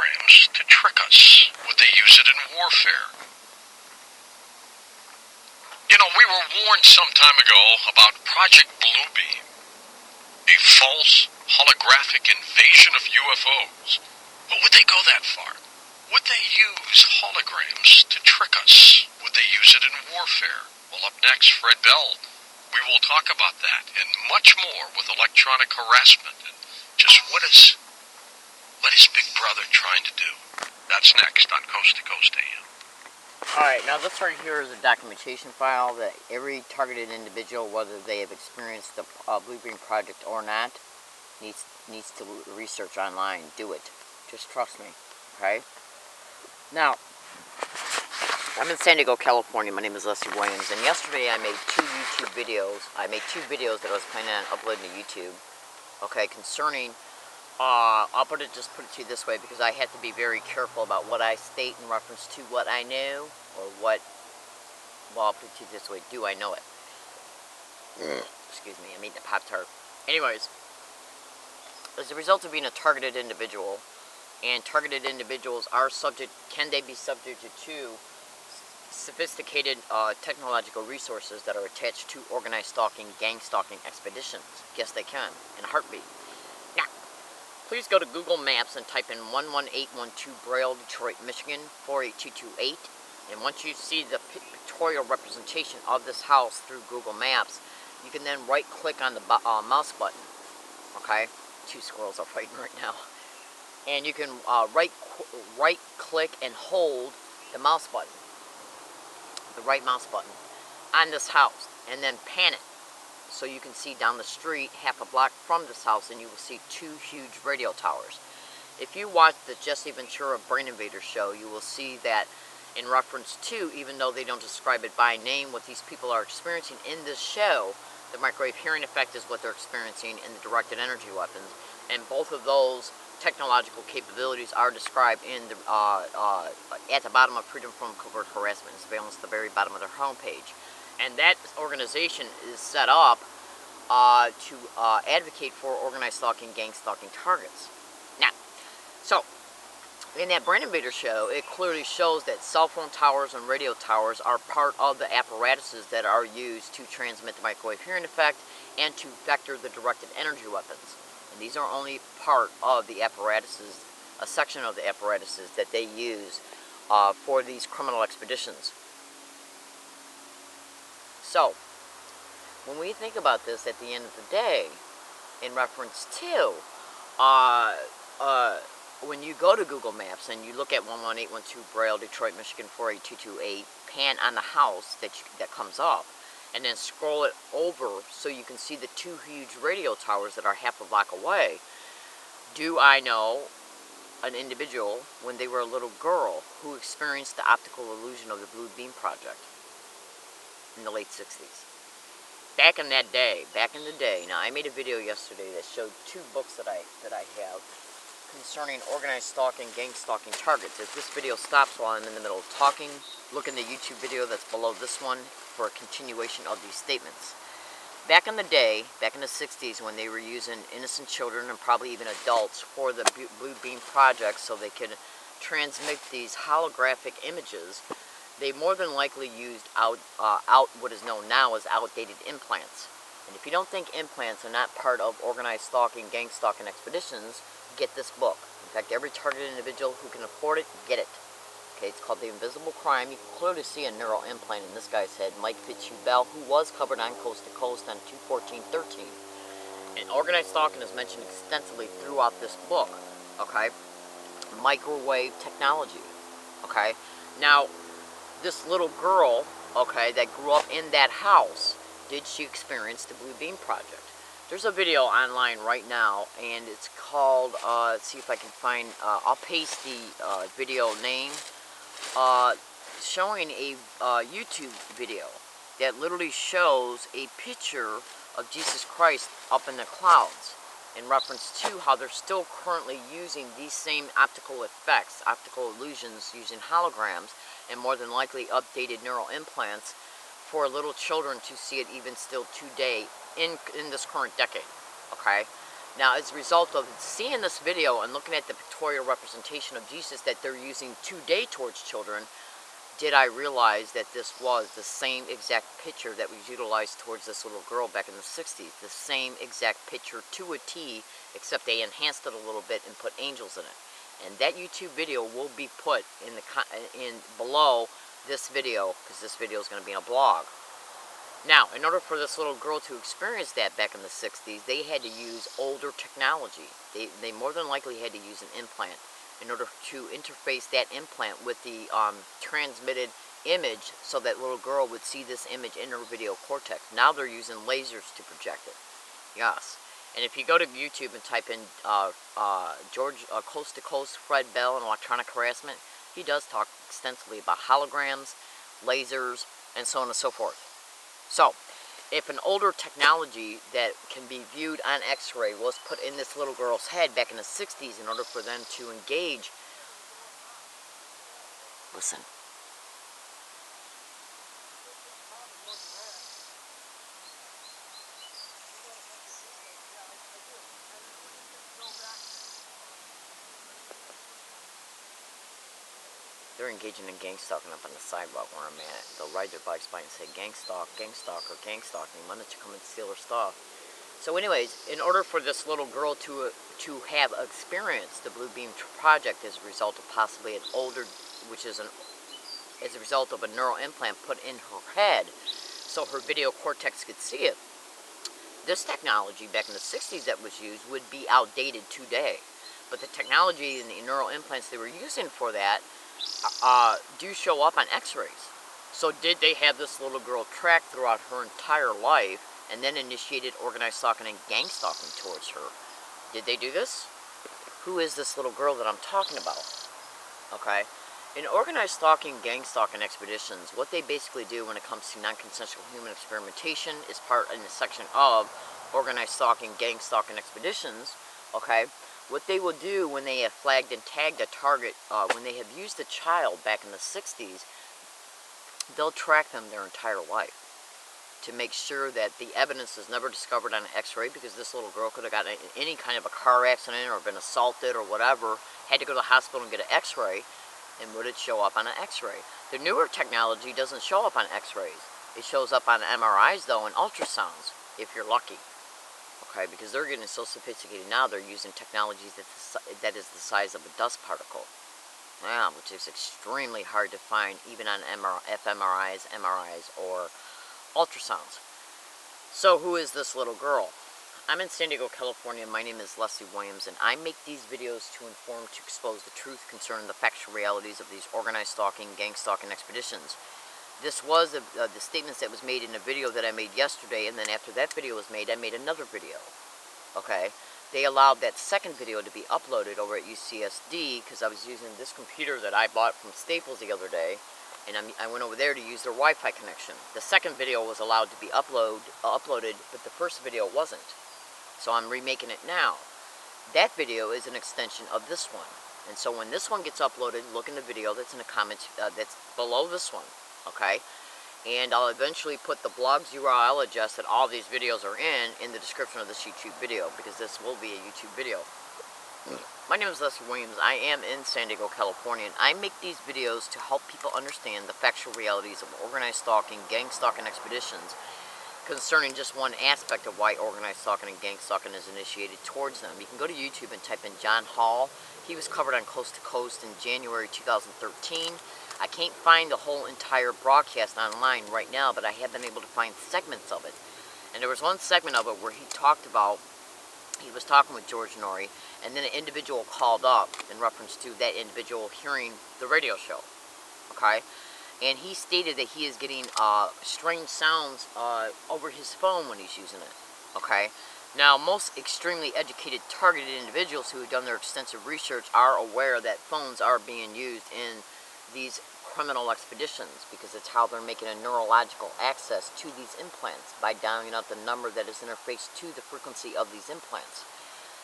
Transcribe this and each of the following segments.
holograms to trick us? Would they use it in warfare? You know, we were warned some time ago about Project Bluebeam, a false holographic invasion of UFOs. But would they go that far? Would they use holograms to trick us? Would they use it in warfare? Well, up next, Fred Bell. We will talk about that and much more with electronic harassment and just what is Big Brother trying to do? That's next on Coast to Coast AM. Alright, now this right here is a documentation file that every targeted individual, whether they have experienced the Bluebeam Project or not, needs to research online. Do it. Just trust me. Okay? Now, I'm in San Diego, California. My name is Leslie Williams, and yesterday I made two YouTube videos. I made two videos that I was planning on uploading to YouTube. Okay, concerning, I'll just put it to you this way, because I have to be very careful about what I state in reference to what I know, or what, well, I'll put it to you this way, do I know it? Excuse me, I'm eating a Pop-Tart. Anyways, as a result of being a targeted individual, and targeted individuals are subject, can they be subjected to sophisticated technological resources that are attached to organized stalking, gang stalking expeditions? Yes, they can, in a heartbeat. Now, please go to Google Maps and type in 11812 Braille, Detroit, Michigan, 48228. And once you see the pictorial representation of this house through Google Maps, you can then right-click on the mouse button. Okay? Two squirrels are fighting right now. And you can right-click and hold the mouse button, the right mouse button, on this house, and then pan it so you can see down the street half a block from this house, and you will see two huge radio towers. If you watch the Jesse Ventura Brain Invader show, you will see that in reference to, even though they don't describe it by name, what these people are experiencing in this show, the microwave hearing effect is what they're experiencing in the directed energy weapons, and both of those technological capabilities are described in the, at the bottom of Freedom from Covert Harassment and Surveillance, at the very bottom of their homepage. And that organization is set up to advocate for organized stalking, gang stalking targets. Now, so, in that Brain Invader show, it clearly shows that cell phone towers and radio towers are part of the apparatuses that are used to transmit the microwave hearing effect and to vector the directed energy weapons. And these are only part of the apparatuses, a section of the apparatuses that they use for these criminal expeditions. So, when we think about this at the end of the day, in reference to, when you go to Google Maps and you look at 11812 Braille, Detroit, Michigan, 48228, pan on the house that comes up, and then scroll it over so you can see the two huge radio towers that are half a block away. Do I know an individual, when they were a little girl, who experienced the optical illusion of the Bluebeam Project in the late 60s? Back in that day, back in the day, now I made a video yesterday that showed two books that I have concerning organized stalking, gang stalking targets. If this video stops while I'm in the middle of talking, look in the YouTube video that's below this one for a continuation of these statements. Back in the day, back in the 60s, when they were using innocent children and probably even adults for the Bluebeam Project so they could transmit these holographic images, they more than likely used out what is known now as outdated implants. And if you don't think implants are not part of organized stalking, gang stalking expeditions, get this book. In fact, every targeted individual who can afford it, get it. Okay, it's called The Invisible Crime. You can clearly see a neural implant in this guy's head, Mike Fitzhugh-Bell, who was covered on Coast to Coast on 21413. And organized stalking is mentioned extensively throughout this book. Okay, microwave technology. Okay, now this little girl, okay, that grew up in that house, did she experience the Bluebeam Project? There's a video online right now, and it's called, let's see if I can find, I'll paste the video name, showing a YouTube video that literally shows a picture of Jesus Christ up in the clouds in reference to how they're still currently using these same optical effects, optical illusions using holograms, and more than likely updated neural implants for little children to see it even still today in this current decade. Okay, Now, as a result of seeing this video and looking at the pictorial representation of Jesus that they're using today towards children, did I realize that this was the same exact picture that was utilized towards this little girl back in the 60s. The same exact picture to a T, except they enhanced it a little bit and put angels in it. And that YouTube video will be put in below this video, because this video is going to be in a blog. Now, in order for this little girl to experience that back in the 60s, they had to use older technology. They more than likely had to use an implant in order to interface that implant with the transmitted image so that little girl would see this image in her video cortex. Now they're using lasers to project it. Yes. And if you go to YouTube and type in Coast to Coast Fred Bell and electronic harassment, he does talk extensively about holograms, lasers, and so on and so forth. So, if an older technology that can be viewed on X-ray was put in this little girl's head back in the 60s in order for them to engage, listen. They're engaging in gang stalking up on the sidewalk where I'm at. They'll ride their bikes by and say, gang stalk, gang stalker, gang stalking. Why don't you come and steal her stuff? So anyways, in order for this little girl to have experienced the Blue Beam Project as a result of possibly an older, as a result of a neural implant put in her head, so her video cortex could see it, this technology back in the 60s that was used would be outdated today. But the technology and the neural implants they were using for that do show up on X-rays. So did they have this little girl tracked throughout her entire life and then initiated organized stalking and gang stalking towards her? Did they do this? Who is this little girl that I'm talking about? Okay. In organized stalking, gang stalking expeditions, what they basically do when it comes to non-consensual human experimentation is part in the section of organized stalking, gang stalking expeditions, okay? What they will do when they have flagged and tagged a target, when they have used a child back in the 60s, they'll track them their entire life to make sure that the evidence is never discovered on an X-ray, because this little girl could have gotten in any kind of a car accident or been assaulted or whatever, had to go to the hospital and get an X-ray, and would it show up on an X-ray? The newer technology doesn't show up on X-rays. It shows up on MRIs, though, and ultrasounds, if you're lucky. Okay, because they're getting so sophisticated now, they're using technologies that is the size of a dust particle. Yeah, which is extremely hard to find even on fMRIs, MRIs, or ultrasounds. So who is this little girl? I'm in San Diego, California. My name is Leslie Williams, and I make these videos to inform, to expose the truth concerning the factual realities of these organized stalking, gang stalking expeditions. This was the statements that was made in a video that I made yesterday, and then after that video was made, I made another video. Okay? They allowed that second video to be uploaded over at UCSD, because I was using this computer that I bought from Staples the other day, and I went over there to use their Wi-Fi connection. The second video was allowed to be uploaded, but the first video wasn't. So I'm remaking it now. That video is an extension of this one. And so when this one gets uploaded, look in the video that's in the comments, that's below this one. Okay? And I'll eventually put the blog's URL address that all these videos are in the description of this YouTube video, because this will be a YouTube video. My name is Leslie Williams. I am in San Diego, California, and I make these videos to help people understand the factual realities of organized stalking, gang stalking expeditions, concerning just one aspect of why organized stalking and gang stalking is initiated towards them. You can go to YouTube and type in John Hall. He was covered on Coast to Coast in January 2013. I can't find the whole entire broadcast online right now, but I have been able to find segments of it. And there was one segment of it where he talked about, he was talking with George Norrie, and then an individual called up in reference to that individual hearing the radio show. Okay? And he stated that he is getting strange sounds over his phone when he's using it. Okay? Now, most extremely educated, targeted individuals who have done their extensive research are aware that phones are being used in these criminal expeditions, because it's how they're making a neurological access to these implants by dialing out the number that is interfaced to the frequency of these implants.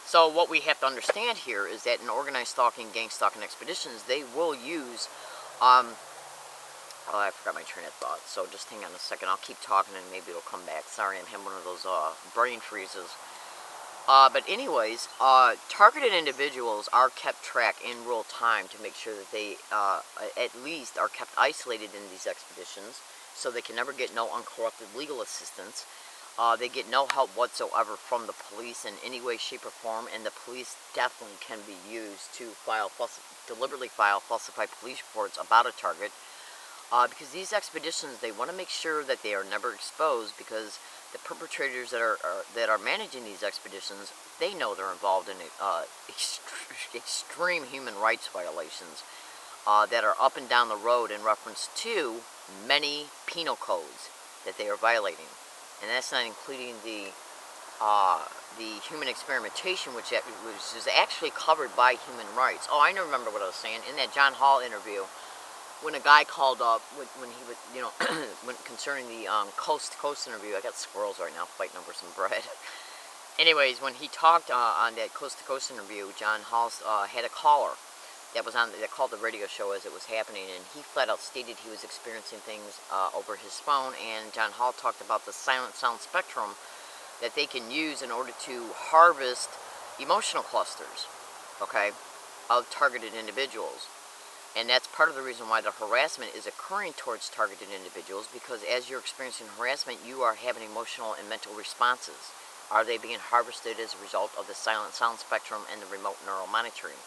So what we have to understand here is that in organized stalking, gang stalking expeditions, they will use, oh, I forgot my train of thought, so just hang on a second. I'll keep talking and maybe it'll come back. Sorry, I'm having one of those brain freezes. But anyways, targeted individuals are kept track in real time to make sure that they at least are kept isolated in these expeditions, so they can never get no uncorrupted legal assistance. They get no help whatsoever from the police in any way, shape, or form, and the police definitely can be used to deliberately file falsified police reports about a target. Because these expeditions, they want to make sure that they are never exposed, because the perpetrators that are managing these expeditions, they know they're involved in extreme human rights violations that are up and down the road in reference to many penal codes that they are violating, and that's not including the human experimentation, which is actually covered by human rights. Oh, I remember what I was saying in that John Hall interview. When a guy called up, when he would, when concerning the coast to coast interview, I got squirrels right now fighting over some bread. Anyways, when he talked on that coast to coast interview, John Hall had a caller that called the radio show as it was happening, and he flat out stated he was experiencing things over his phone. And John Hall talked about the silent sound spectrum that they can use in order to harvest emotional clusters, okay, of targeted individuals. And that's part of the reason why the harassment is occurring towards targeted individuals, because as you're experiencing harassment, you are having emotional and mental responses. Are they being harvested as a result of the silent sound spectrum and the remote neural monitoring?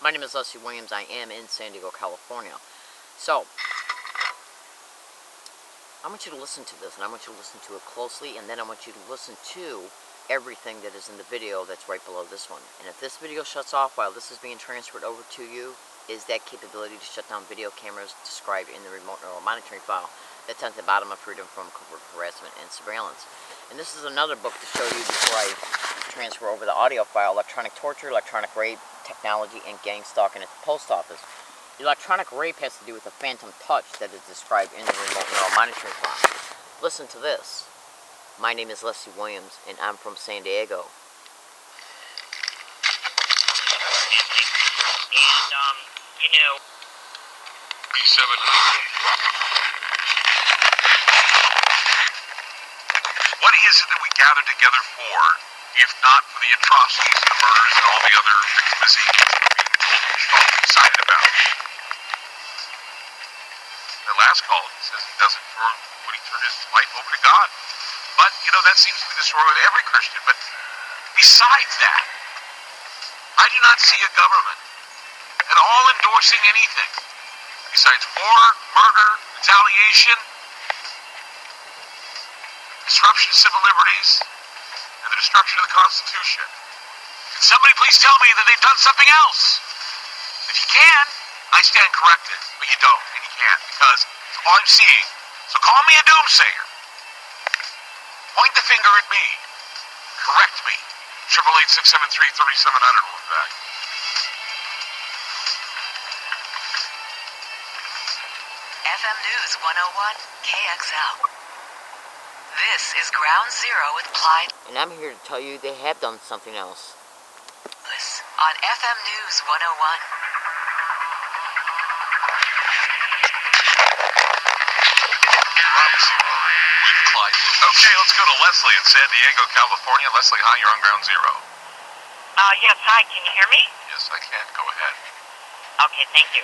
My name is Leslie Williams. I am in San Diego, California. So, I want you to listen to this, and I want you to listen to it closely, and then I want you to listen to everything that is in the video that's right below this one. And if this video shuts off while this is being transferred over to you, is that capability to shut down video cameras described in the remote neural monitoring file that's at the bottom of Freedom from Covert Harassment and Surveillance. And this is another book to show you before I transfer over the audio file: Electronic Torture, Electronic Rape, Technology, and Gang Stalking at the Post Office. Electronic rape has to do with the phantom touch that is described in the remote neural monitoring file. Listen to this. My name is Leslie Williams, and I'm from San Diego. B7. What is it that we gather together for, if not for the atrocities and the murders and all the other victimizations that we're being told we should all be excited about? The last call, he says he does it for when he turned his life over to God. But, that seems to be the story with every Christian. But besides that, I do not see a government at all endorsing anything besides war, murder, retaliation, disruption of civil liberties, and the destruction of the Constitution. Can somebody please tell me that they've done something else? If you can, I stand corrected, but you don't, and you can't, because it's all I'm seeing. So call me a doomsayer. Point the finger at me. Correct me. 888-673-3700 will be back. FM News 101 KXL. This is Ground Zero with Clyde. And I'm here to tell you they have done something else. On FM News 101. Okay, let's go to Leslie in San Diego, California. Leslie, hi, you're on Ground Zero. Yes, hi, can you hear me? Yes, I can. Go ahead. Okay, thank you.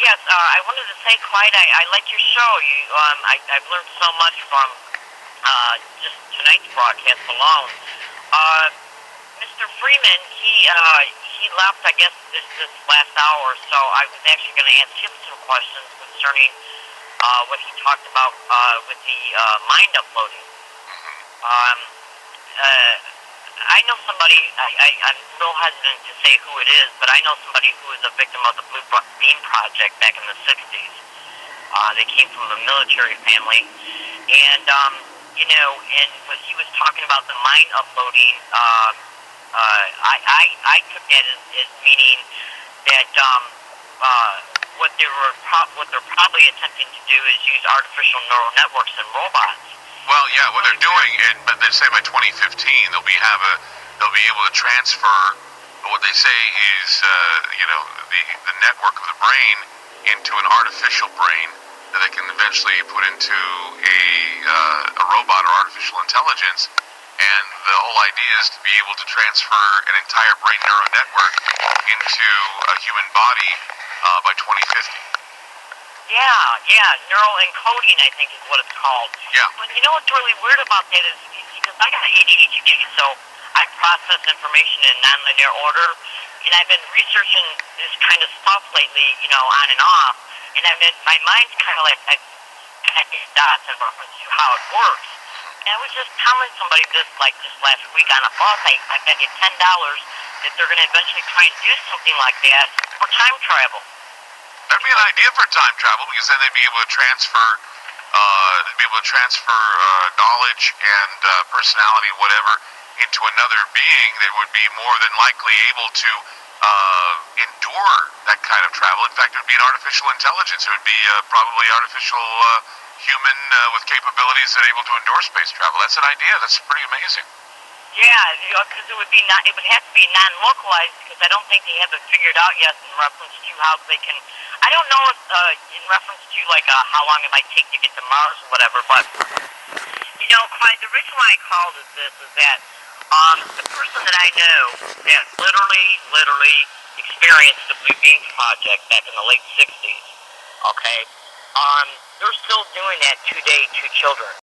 Yes, I wanted to say, Clyde, I like your show. I've learned so much from just tonight's broadcast alone. Mr. Freeman, he left, I guess, this last hour or so. I was actually going to ask him some questions concerning what he talked about with the mind uploading. I know somebody, I'm real hesitant to say who it is, but I know somebody who was a victim of the Blue Beam Project back in the 60s. They came from a military family, and, and when he was talking about the mind uploading, I took that as meaning that what they're probably attempting to do is use artificial neural networks and robots. Well, yeah, what they're doing, but they say by 2015 they'll be able to transfer what they say is the network of the brain into an artificial brain that they can eventually put into a robot or artificial intelligence, And the whole idea is to be able to transfer an entire brain neural network into a human body by 2050. Yeah, neural encoding, I think is what it's called. Yeah. But you know what's really weird about that is, because I got ADHD, so I process information in nonlinear order, and I've been researching this kind of stuff lately, on and off, and my mind's kind of like, I connecting dots in reference to how it works. And I was just telling somebody this, like, just last week on a bus, I bet you $10 that they're going to eventually try and do something like that for time travel. That'd be an idea for time travel, because then they'd be able to transfer, knowledge and personality, whatever, into another being that would be more than likely able to endure that kind of travel. In fact, it would be an artificial intelligence. It would be probably artificial human with capabilities that are able to endure space travel. That's an idea. That's pretty amazing. Yeah, because it would have to be non-localized, because I don't think they have it figured out yet in reference to how they can. I don't know if in reference to like how long it might take to get to Mars or whatever, but Clyde, the reason why I called is that the person that I know that literally experienced the Blue Beam Project back in the late '60s. Okay, they're still doing that today to children.